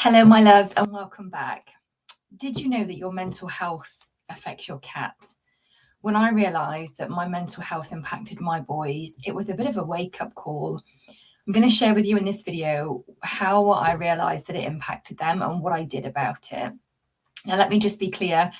Hello, my loves, and welcome back. Did you know that your mental health affects your cat? When I realised that my mental health impacted my boys, it was a bit of a wake-up call. I'm going to share with you in this video how I realised that it impacted them and what I did about it. Now, let me just be clear.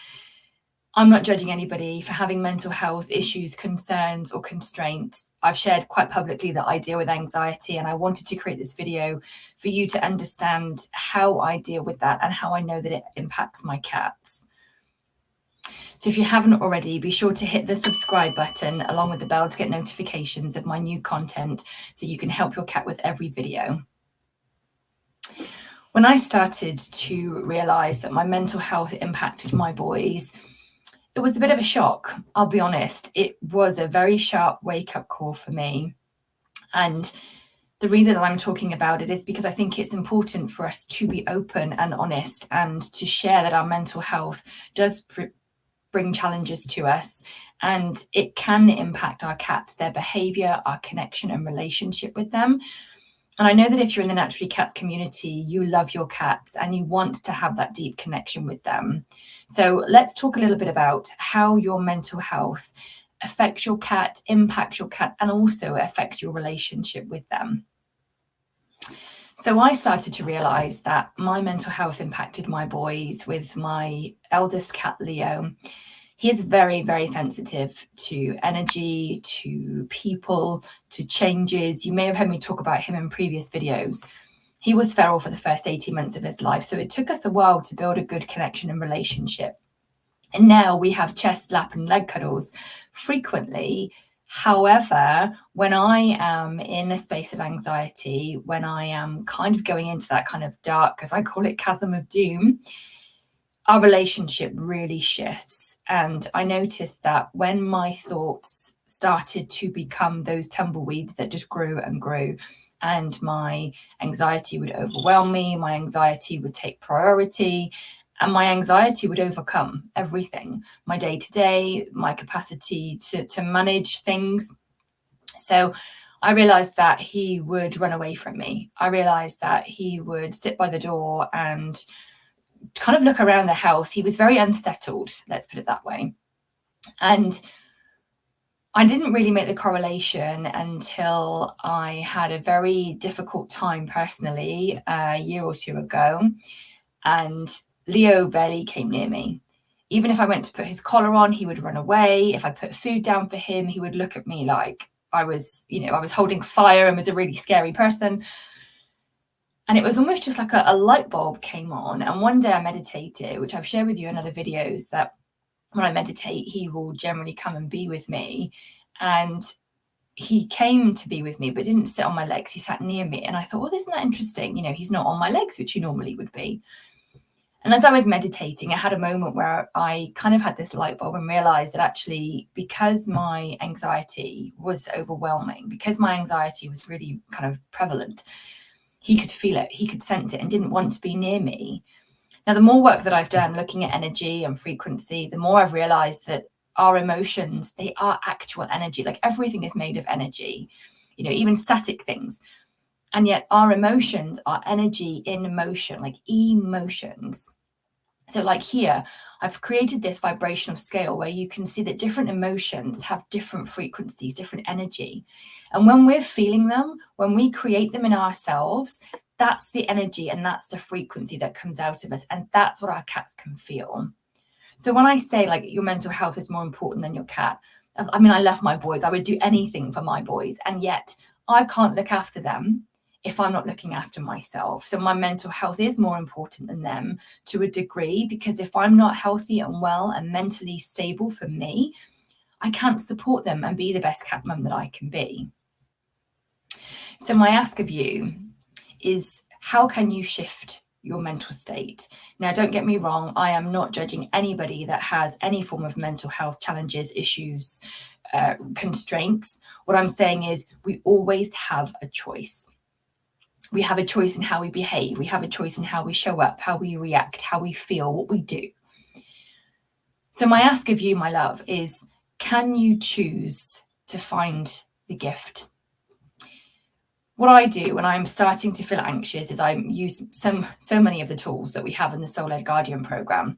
I'm not judging anybody for having mental health issues, concerns, or constraints. I've shared quite publicly that I deal with anxiety, and I wanted to create this video for you to understand how I deal with that and how I know that it impacts my cats. So if you haven't already, be sure to hit the subscribe button along with the bell to get notifications of my new content so you can help your cat with every video. When I started to realise that my mental health impacted my boys, it was a bit of a shock, I'll be honest. It was a very sharp wake-up call for me. And the reason that I'm talking about it is because I think it's important for us to be open and honest and to share that our mental health does bring challenges to us, and it can impact our cats, their behaviour, our connection and relationship with them. And I know that if you're in the Naturally Cats community, you love your cats and you want to have that deep connection with them. So let's talk a little bit about how your mental health affects your cat, impacts your cat, and also affects your relationship with them. So I started to realise that my mental health impacted my boys with my eldest cat, Leo. He is very, very sensitive to energy, to people, to changes. You may have heard me talk about him in previous videos. He was feral for the first 18 months of his life, so it took us a while to build a good connection and relationship. And now we have chest, lap, and leg cuddles frequently. However, when I am in a space of anxiety, when I am kind of going into that kind of dark, as I call it, chasm of doom, our relationship really shifts. And I noticed that when my thoughts started to become those tumbleweeds that just grew and grew, and my anxiety would overwhelm me, my anxiety would take priority, and my anxiety would overcome everything, my day-to-day, my capacity to manage things. So I realized that he would run away from me. I realized that he would sit by the door and kind of look around the house. He was very unsettled, let's put it that way. And I didn't really make the correlation until I had a very difficult time personally a year or two ago, and Leo barely came near me. Even if I went to put his collar on, he would run away. If I put food down for him, he would look at me like I was holding fire and was a really scary person. And it was almost just like a light bulb came on. And one day I meditated, which I've shared with you in other videos, that when I meditate, he will generally come and be with me. And he came to be with me, but didn't sit on my legs. He sat near me. And I thought, well, isn't that interesting? He's not on my legs, which he normally would be. And as I was meditating, I had a moment where I kind of had this light bulb and realized that actually, because my anxiety was overwhelming, because my anxiety was really kind of prevalent, he could feel it, he could sense it and didn't want to be near me. Now, the more work that I've done looking at energy and frequency, the more I've realized that our emotions, they are actual energy. Like everything is made of energy, even static things. And yet our emotions are energy in motion, like emotions. So like here, I've created this vibrational scale where you can see that different emotions have different frequencies, different energy. And when we're feeling them, when we create them in ourselves, that's the energy and that's the frequency that comes out of us. And that's what our cats can feel. So when I say like your mental health is more important than your cat, I mean, I love my boys. I would do anything for my boys. And yet I can't look after them if I'm not looking after myself. So my mental health is more important than them to a degree, because if I'm not healthy and well and mentally stable for me, I can't support them and be the best cat mum that I can be. So my ask of you is, how can you shift your mental state? Now, don't get me wrong, I am not judging anybody that has any form of mental health challenges, issues, constraints. What I'm saying is we always have a choice. We have a choice in how we behave. We have a choice in how we show up, how we react, how we feel, what we do. So my ask of you, my love, is, can you choose to find the gift? what I do when I'm starting to feel anxious is I use so many of the tools that we have in the Soul Led Guardian program,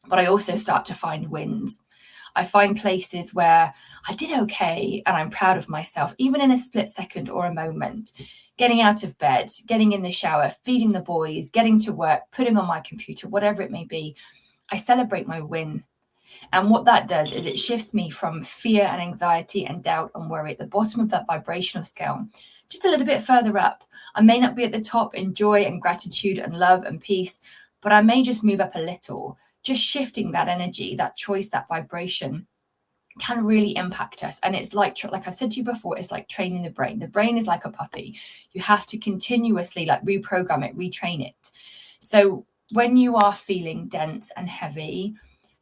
but I also start to find wins. I find places where I did okay and I'm proud of myself, even in a split second or a moment. Getting out of bed, getting in the shower, feeding the boys, getting to work, putting on my computer, whatever it may be, I celebrate my win. And what that does is it shifts me from fear and anxiety and doubt and worry at the bottom of that vibrational scale, just a little bit further up. I may not be at the top in joy and gratitude and love and peace, but I may just move up a little. Just shifting that energy, that choice, that vibration can really impact us. And it's like I've said to you before, it's like training the brain. The brain is like a puppy. You have to continuously reprogram it, retrain it. So when you are feeling dense and heavy,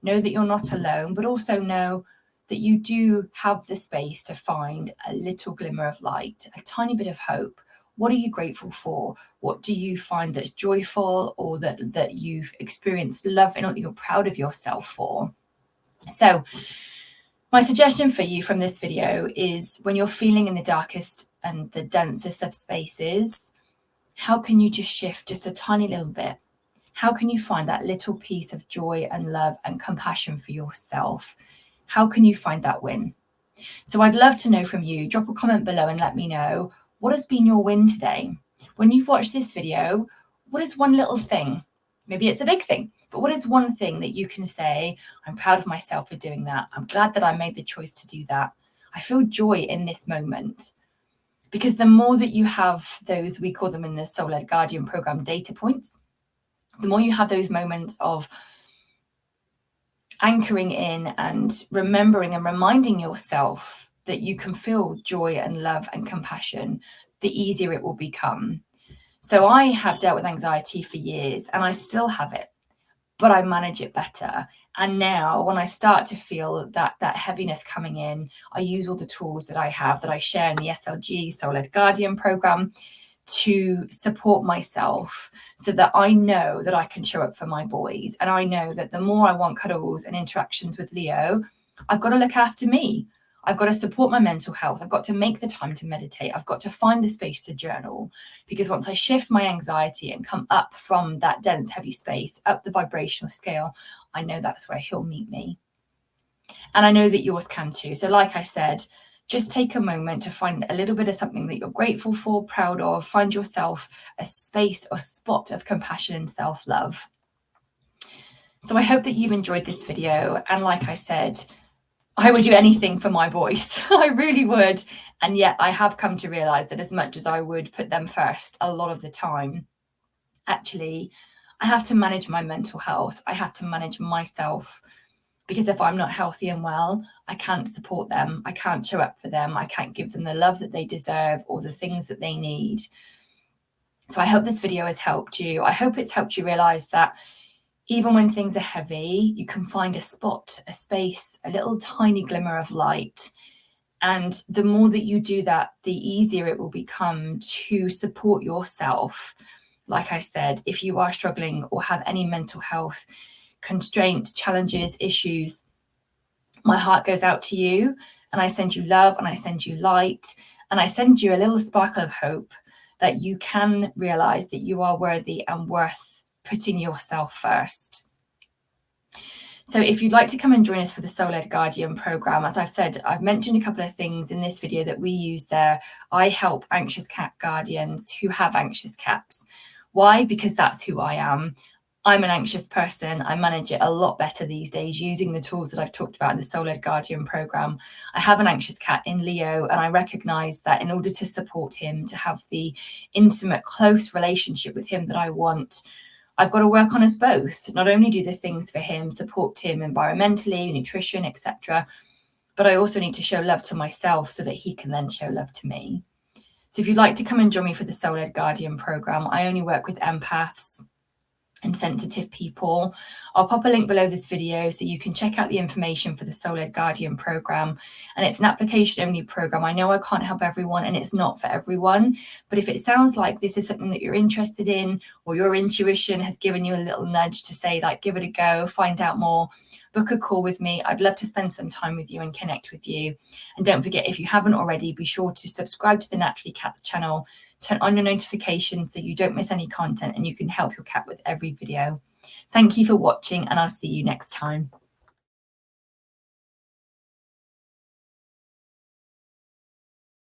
know that you're not alone, but also know that you do have the space to find a little glimmer of light, a tiny bit of hope. What are you grateful for? What do you find that's joyful, or that you've experienced love and you're proud of yourself for? So my suggestion for you from this video is, when you're feeling in the darkest and the densest of spaces, how can you just shift just a tiny little bit? How can you find that little piece of joy and love and compassion for yourself? How can you find that win? So I'd love to know from you. Drop a comment below and let me know, what has been your win today? When you've watched this video, what is one little thing? Maybe it's a big thing, but what is one thing that you can say, I'm proud of myself for doing that. I'm glad that I made the choice to do that. I feel joy in this moment. Because the more that you have those, we call them in the Soul Led Guardian program, data points, the more you have those moments of anchoring in and remembering and reminding yourself that you can feel joy and love and compassion, the easier it will become. So I have dealt with anxiety for years and I still have it, but I manage it better. And now when I start to feel that heaviness coming in, I use all the tools that I have, that I share in the SLG Soul Led Guardian program, to support myself, so that I know that I can show up for my boys. And I know that the more I want cuddles and interactions with Leo, I've got to look after me. I've got to support my mental health. I've got to make the time to meditate. I've got to find the space to journal, because once I shift my anxiety and come up from that dense, heavy space, up the vibrational scale, I know that's where he'll meet me. And I know that yours can too. So like I said, just take a moment to find a little bit of something that you're grateful for, proud of. Find yourself a space or spot of compassion and self-love. So I hope that you've enjoyed this video. And like I said, I would do anything for my boys. I really would. And yet I have come to realize that as much as I would put them first a lot of the time, actually, I have to manage my mental health. I have to manage myself, because if I'm not healthy and well, I can't support them. I can't show up for them. I can't give them the love that they deserve or the things that they need. So I hope this video has helped you. I hope it's helped you realize that even when things are heavy, you can find a spot, a space, a little tiny glimmer of light. And the more that you do that, the easier it will become to support yourself. Like I said, if you are struggling or have any mental health constraints, challenges, issues, my heart goes out to you, and I send you love, and I send you light, and I send you a little sparkle of hope that you can realize that you are worthy and worth putting yourself first. So if you'd like to come and join us for the Soul Led Guardian program, as I've said, I've mentioned a couple of things in this video that we use there. I help anxious cat guardians who have anxious cats. Why? Because that's who I am. I'm an anxious person. I manage it a lot better these days using the tools that I've talked about in the Soul Led Guardian program. I have an anxious cat in Leo, and I recognize that in order to support him, to have the intimate, close relationship with him that I want, I've got to work on us both. Not only do the things for him, support him environmentally, nutrition, etc., but I also need to show love to myself so that he can then show love to me. So if you'd like to come and join me for the Soul Led Guardian program, I only work with empaths and sensitive people. I'll pop a link below this video so you can check out the information for the Soul Led Guardian program. And it's an application only program. I know I can't help everyone and it's not for everyone, but if it sounds like this is something that you're interested in, or your intuition has given you a little nudge to say, like, give it a go, find out more, book a call with me. I'd love to spend some time with you and connect with you. And don't forget, if you haven't already, be sure to subscribe to the Naturally Cats channel turn on your notifications so you don't miss any content and you can help your cat with every video. Thank you for watching, and I'll see you next time.